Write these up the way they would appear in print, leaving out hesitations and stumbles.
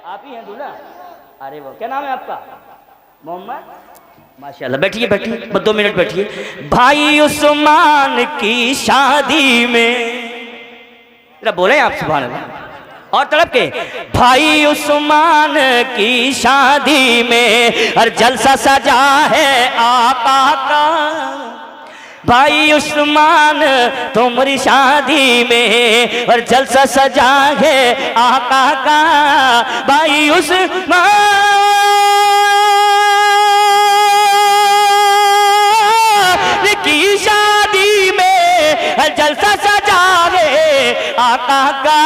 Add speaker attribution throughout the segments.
Speaker 1: आप ही हैं दूल्हा? अरे वो क्या नाम है आपका? मोहम्मद? माशाल्लाह। बैठिए बैठिए, बस 2 मिनट बैठिए। भाई उस्मान की शादी में, जरा बोले आप सुभान अल्लाह और तड़प के। भाई उस्मान की शादी में हर जलसा सजा है आका का। भाई उस्मान तुम्हारी शादी में और जलसा सजा है आका का। भाई उस्मान की शादी में और जलसा सजा है आका का।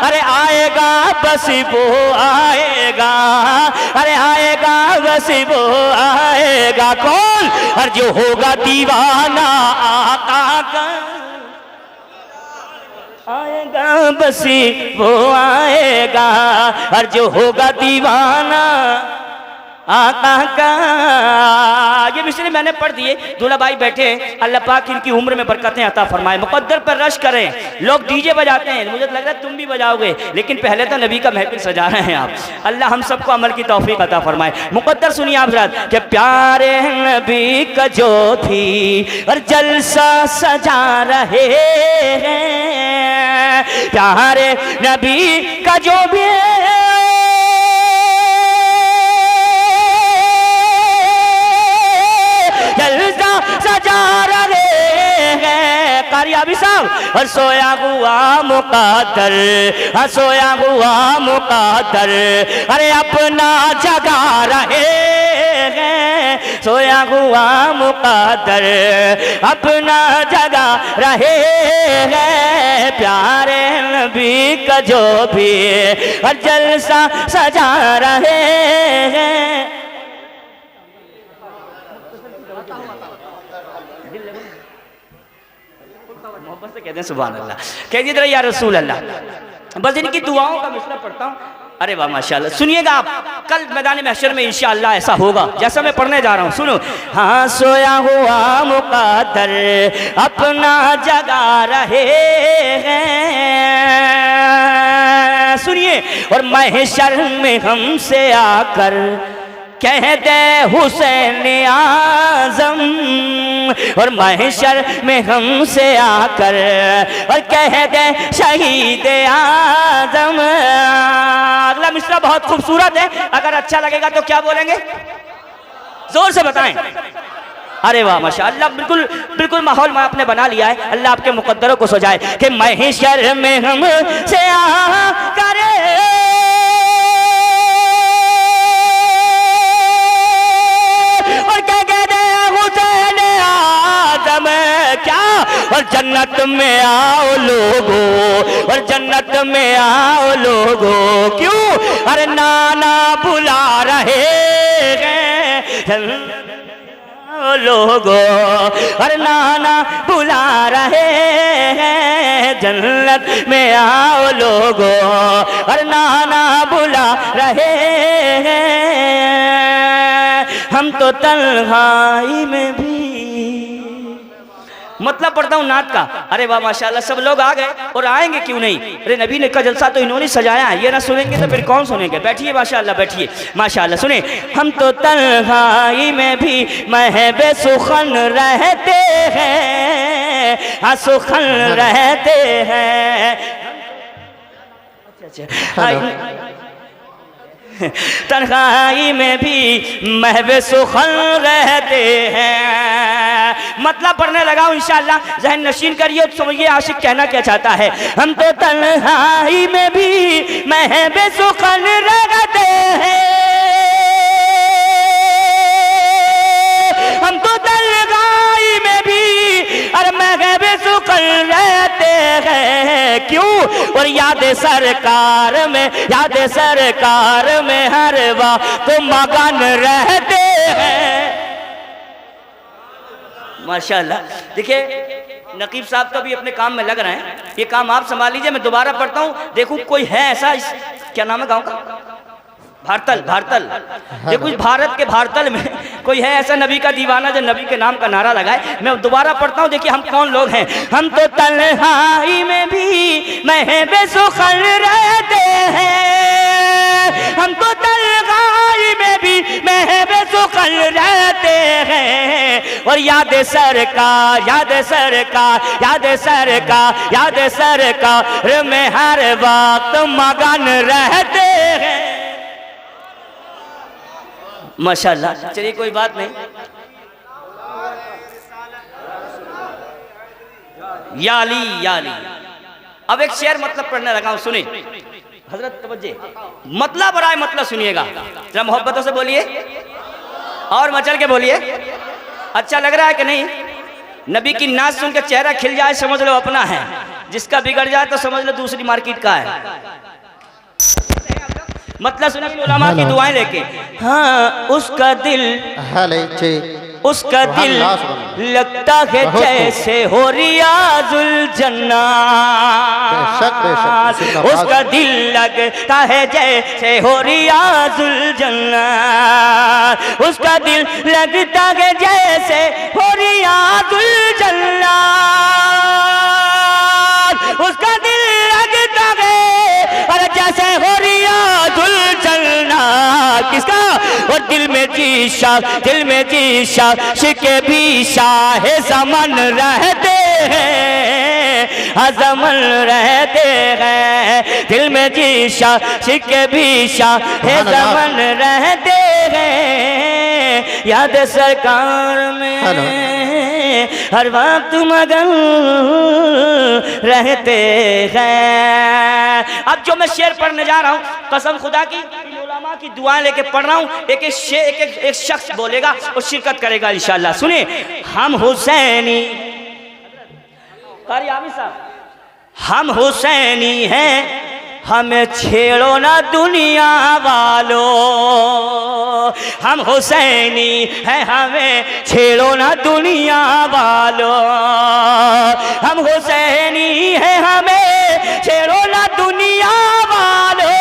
Speaker 1: अरे आएगा बस वो आएगा, अरे आएगा बस वो आएगा। कौन? और जो होगा दीवाना आका का। आएगा बस वो आएगा, और जो होगा दीवाना आका का। ये मिसरे मैंने पढ़ दिए। दूल्हा भाई बैठे, अल्लाह पाक इनकी उम्र में बरकतें अता फरमाए। मुकद्दर पर रश करें। लोग डीजे बजाते हैं, मुझे लग रहा है तुम भी बजाओगे, लेकिन पहले तो नबी का महफिल सजा रहे हैं आप। अल्लाह हम सबको अमल की तौफीक अता फरमाए। मुकद्दर सुनिए आप हज़रात कि प्यारे नबी का जो थी और जलसा सजा रहे हैं। प्यारे नबी का जो भी सजा रहे हैं कारी अभी साहब। और सोया हुआ मुकद्दर, सोया हुआ मुकद्दर अरे अपना जगा रहे हैं। सोया हुआ मुकद्दर अपना जगा रहे हैं। प्यारे नबी का जो भी और जलसा सजा रहे हैं। मोहब्बत से कहते हैं सुभान अल्लाह। कह दिए जरा या रसूल अल्लाह। बस इनकी दुआओं का मिसरा पढ़ता हूँ। अरे वाह माशाल्लाह। सुनिएगा आप, कल मैदान महशर में इंशाअल्लाह ऐसा होगा जैसा मैं पढ़ने जा रहा हूँ। सुनो। हाँ सोया हुआ मुकद्दर अपना जगा रहे हैं। सुनिए। और महशर में हमसे आकर कह दे हुसैन आज़म। और महशर में हमसे आकर और कह दे शहीद आज़म। अगला मिसरा बहुत खूबसूरत है, अगर अच्छा लगेगा तो क्या बोलेंगे? जोर से बताएं। अरे वाह माशाअल्लाह। बिल्कुल बिल्कुल माहौल में आपने बना लिया है। अल्लाह आपके मुकद्दरों को सजाए कि महशर में हमसे आकर और जन्नत में आओ लोगो, और जन्नत में आओ लोगो। क्यों? अरे नाना बुला रहे हैं लोगो, अरे नाना बुला रहे हैं। जन्नत में आओ लोगो, अरे नाना बुला रहे हैं। हम तो तन्हाई में भी। मतलब पढ़ता हूँ नात का। अरे वाह माशाल्लाह। सब लोग आ गए और आएंगे क्यों नहीं। अरे नबी ने का जलसा तो इन्होंने सजाया है, ये ना सुनेंगे तो फिर कौन सुनेंगे। बैठिए माशाल्लाह, बैठिए माशाल्लाह। सुने। हम तो तन्हाई में भी महबे सुखन रहते हैं। हाँ सुखन रहते हैं। तन्हाई में भी महबे सुखन रहते हैं। मतलब पढ़ने लगा इंशाअल्लाह। ज़हन नशीन करिए तो समझिए आशिक कहना क्या चाहता है। हम तो तन्हाई में भी महबे सुखन रहते हैं। हम तो तन्हाई में भी और महबे सुखन रहते हैं। क्यों? और याद सरकार में, याद सरकार में हर वक्त तो मगन रहते हैं। माशाल्लाह। देखिए नकीब साहब तो भी अपने काम में लग रहे हैं, ये काम आप संभाल लीजिए। मैं दोबारा पढ़ता हूँ। देखूं कोई है ऐसा, क्या नाम है गांव का? भारतल। भारतल। ये कुछ भारत के भारतल में कोई है ऐसा नबी का दीवाना जो नबी के नाम का नारा लगाए। मैं दोबारा पढ़ता हूँ, देखिए हम कौन लोग हैं। हम तो तन्हाई में भी महबे सुखन रहते हैं। और याद सरकार, याद सरकार, याद सरकार, याद सरकार में हर वक्त मगन रहते हैं। माशाल्लाह। चलिए कोई बात नहीं। या अली या अली। अब एक शेर मतलब पढ़ने लगा हूं, सुनिए हजरत तवज्जे, मतलब बराए मतलब सुनिएगा, जरा मोहब्बतों से बोलिए और मचल के बोलिए। अच्छा लग रहा है कि नहीं? नबी की नाच सुन के चेहरा खिल जाए समझ लो अपना है, जिसका बिगड़ जाए तो समझ लो दूसरी मार्केट का है। मतलब सुना कि उलमा की दुआएं लेके। हाँ उसका दिल, उसका दिल लगता है जैसे हो रियाजुल जन्नत, उसका दिल लगता है जैसे हो रियाजुल जन्नत, उसका दिल लगता है जैसे हो रियाजुल जन्नत, उसका दिल लगता है अरे जैसे हो रियाजुल जन्नत। किसका? और दिल में जीशा, दिल में जीशा शिके भी शाह ज़मन रहते हैं, ज़मन रहते हैं। दिल में जीशा शिके भी शाह ज़मन रहते हैं। याद सरकार में हर वक्त मगन रहते हैं। अब जो मैं शेर पढ़ने जा रहा हूँ, कसम खुदा की उलमा की दुआएं लेके पढ़ रहा हूँ, एक शख्स बोलेगा और शिरकत करेगा इंशाअल्लाह। सुनिए, हम हुसैनी, हम हुसैनी हैं, हमें छेड़ो ना दुनिया वालों, हम हुसैनी हैं, हमें छेड़ो ना दुनिया वालों, हम हुसैनी हैं, हमें छेड़ो ना दुनिया वालों,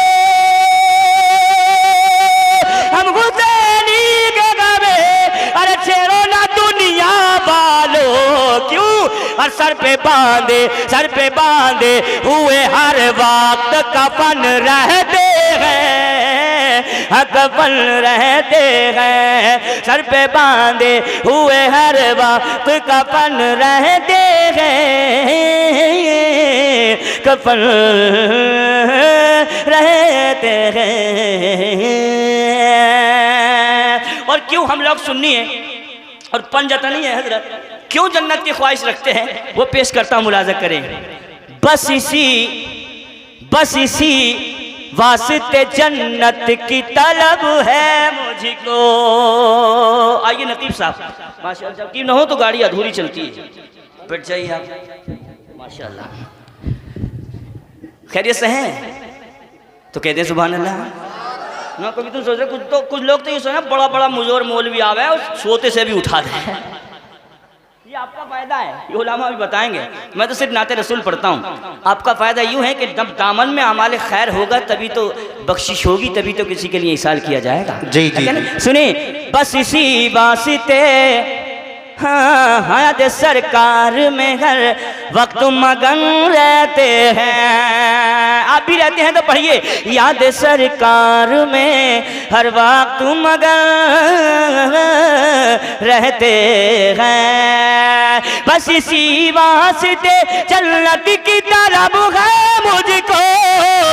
Speaker 1: हम हुसैनी के गवे अरे छेड़ो ना दुनिया वालों। क्यों? और सर पे बांधे हुए हर वक्त कफन रहते हैं, कफन रहते हैं। सर पे बांधे हुए हर वक्त कफन रहते हैं, कफन रहते हैं। और क्यों हम लोग सुन्नी है और पंजतनी है हजरत, क्यों जन्नत की ख्वाहिश रखते हैं वो पेश करता हूँ, मुलाजा करें। बस इसी वास्ते जन्नत की तलब है मुझको। आइए नकीब साहब, माशाअल्लाह। नकीब ना हो तो गाड़ी अधूरी चलती है, बैठ जाइए आप। माशाअल्लाह, खैरियत से हैं तो कहते हैं सुभान अल्लाह ना। कभी तुम सोच रहे कुछ लोग तो ये सोच रहे बड़ा बड़ा मुजोर मौलवी आवे और सोते से भी उठा दे। ये आपका फायदा है, ये उलमा भी बताएंगे। मैं तो सिर्फ नाते रसूल पढ़ता हूँ। आपका फायदा यूँ है कि जब दामन में अमाल खैर होगा तभी तो बख्शिश होगी, तभी तो किसी के लिए इसाल किया जाएगा। जी जी। सुनिए, बस इसी वास्ते हाँ याद सरकार में हर वक्त मगन रहते हैं। आप भी रहते हैं तो पढ़िए, याद सरकार में हर वक्त मगन रहते हैं। बस इसी वास्ते जन्नत की तरफ है मुझको,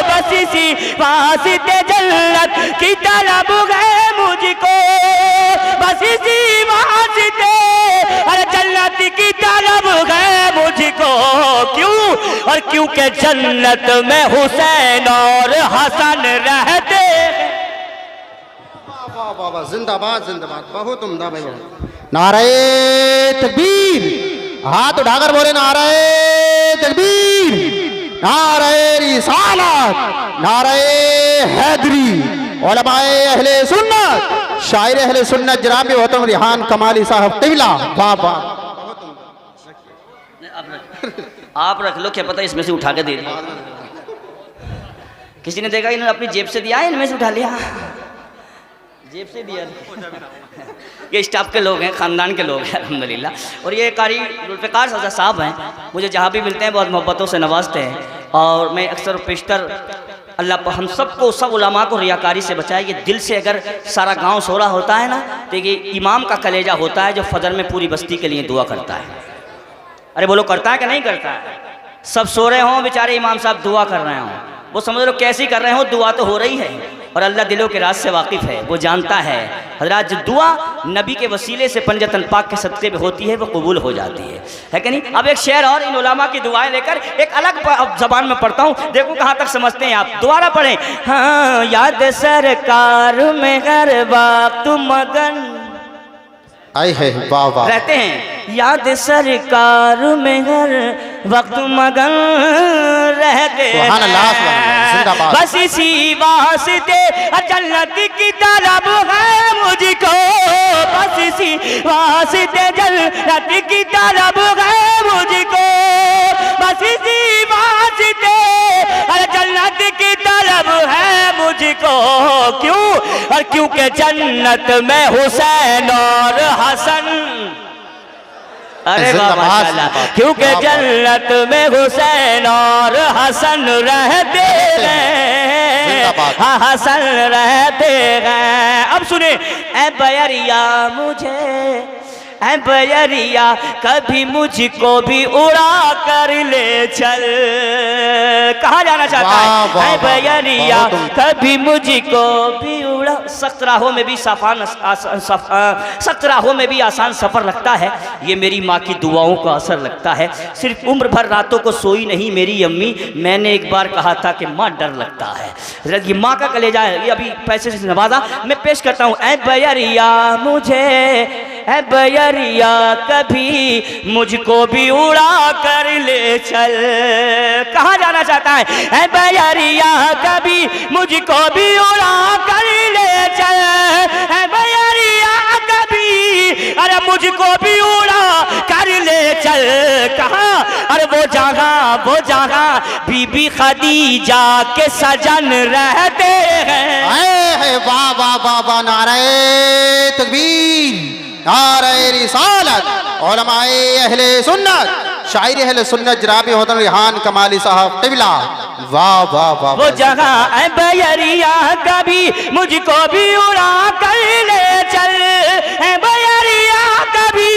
Speaker 1: बस इसी वास्ते जन्नत की तरफ है मुझको, बस इसी वास्ते अरे जन्नत की तरफ है मुझको। क्यों? और क्योंकि जन्नत में हुसैन और हसन रहते।
Speaker 2: जिंदाबाद जिंदाबाद, बहुत उम्दा भाई। नारे तकबीर, हाथ उठाकर बोले नारे तकबीर, नारे रिसालत, नारे हैदरी। उलमाए अहले सुन्नत, शायर अहले सुन्नत जनाब वतन रिहान कमाली साहब क़िबला। वाह वाह,
Speaker 1: आप रख लो, क्या पता इसमें से उठा के दे दिया। किसी ने देखा इन्होंने अपनी जेब से दिया है, इनमें से उठा लिया, जेब से दिया। ये स्टाफ के लोग हैं, ख़ानदान के लोग हैं अल्हम्दुलिल्लाह। और ये कारी जुल्फ़िकार साहब हैं, मुझे जहाँ भी मिलते हैं बहुत मोहब्बतों से नवाजते हैं। और मैं अक्सर पेशतर अल्लाह हम सबको, सब उलमा को रियाकारी से बचाए। ये दिल से अगर सारा गांव सो रहा होता है ना, तो ये इमाम का कलेजा होता है जो फजर में पूरी बस्ती के लिए दुआ करता है। अरे बोलो, करता है कि नहीं करता है? सब सो रहे हों बेचारे, इमाम साहब दुआ कर रहे हों, वो समझ लो कैसी कर रहे हो, दुआ तो हो रही है। और अल्लाह दिलों के राज से वाकिफ़ है, वो जानता है। हज़रात, जो दुआ नबी के वसीले से पंजतन पाक के सदक़े में होती है वो कबूल हो जाती है कि नहीं? अब एक शेर और इन उलमा की दुआएं लेकर एक अलग ज़बान में पढ़ता हूँ, देखो कहाँ तक समझते हैं आप। दोबारा पढ़ें। हाँ, याद सरकार में हर वक्त मगन
Speaker 2: आए है, वाह वाह
Speaker 1: रहते हैं, याद सरकार में हर वक्त मगन रहते
Speaker 2: सुभान अल्लाह, सुभान अल्लाह, जिंदाबाद।
Speaker 1: बस इसी वास्ते जन्नत की तरफ है मुझको, बस इसी वास्ते जन्नत की तरफ है मुझको, बस इसी वास्ते जन्नत की तरफ है मुझको। क्यों? और क्योंकि जन्नत में हुसैन और हसन, अरे वाह माशाल्लाह, क्योंकि जन्नत में हुसैन और हसन रहते हैं, हाँ हसन रहते हैं। अब सुने, ऐ बयरिया मुझे, ऐ बयरिया कभी मुझको भी उड़ा कर ले चल। कहाँ जाना चाहता है? ऐ बयरिया कभी मुझको भी उड़ा। सख्त राहों में भी सख्त राहों में भी आसान सफ़र लगता है, ये मेरी माँ की दुआओं का असर लगता है। सिर्फ उम्र भर रातों को सोई नहीं मेरी अम्मी, मैंने एक बार कहा था कि माँ डर लगता है। ये माँ का कलेजा है, ये अभी पैसे से नवाजा। मैं पेश करता हूँ। ऐ बयरिया मुझे, ऐ बयरिया कभी मुझको भी उड़ा कर ले चल। कहाँ जाना चाहता है? ऐ बयरिया कभी मुझको भी उड़ा कर ले चल, ऐ बयरिया कभी, अरे मुझको भी उड़ा कर ले चल। कहाँ? अरे वो जगह बीबी खदीजा के सजन रहते हैं।
Speaker 2: आए वाह वाह वाह वाह, नारे तकबीर, नारे रिसालत, उलमाए अहले सुन्नत, शायर अहले सुन्नत जनाब मोहतरम रिहान कमाली साहब क़िबला, वाह वाह वाह।
Speaker 1: वो जगह ऐ बयरिया कभी मुझको भी उड़ा कर ले चल, ऐ बयरिया कभी,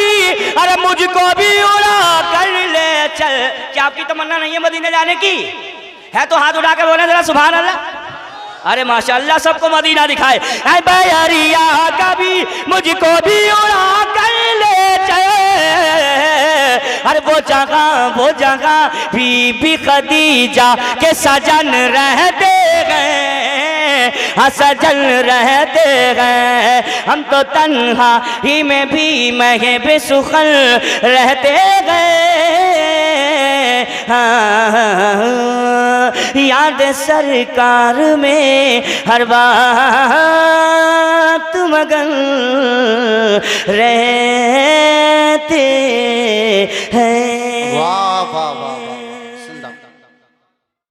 Speaker 1: अरे मुझको भी उड़ा कर ले चल। क्या आपकी तमन्ना नहीं है मदीने जाने की? है तो हाथ उठा के बोले जरा सुभान अल्लाह। अरे माशाअल्लाह, सबको मदीना दिखाए। ऐ बयरिया कभी मुझको भी उड़ा कर ले चल, अरे वो जगह बीबी खदीजा के सजन रहते गए, हाँ सजन रहते गए। हम तो तन्हा ही में भी महे बेसुखल रहते गए। हाँ, याद सरकार में हर वक्त मगन रहते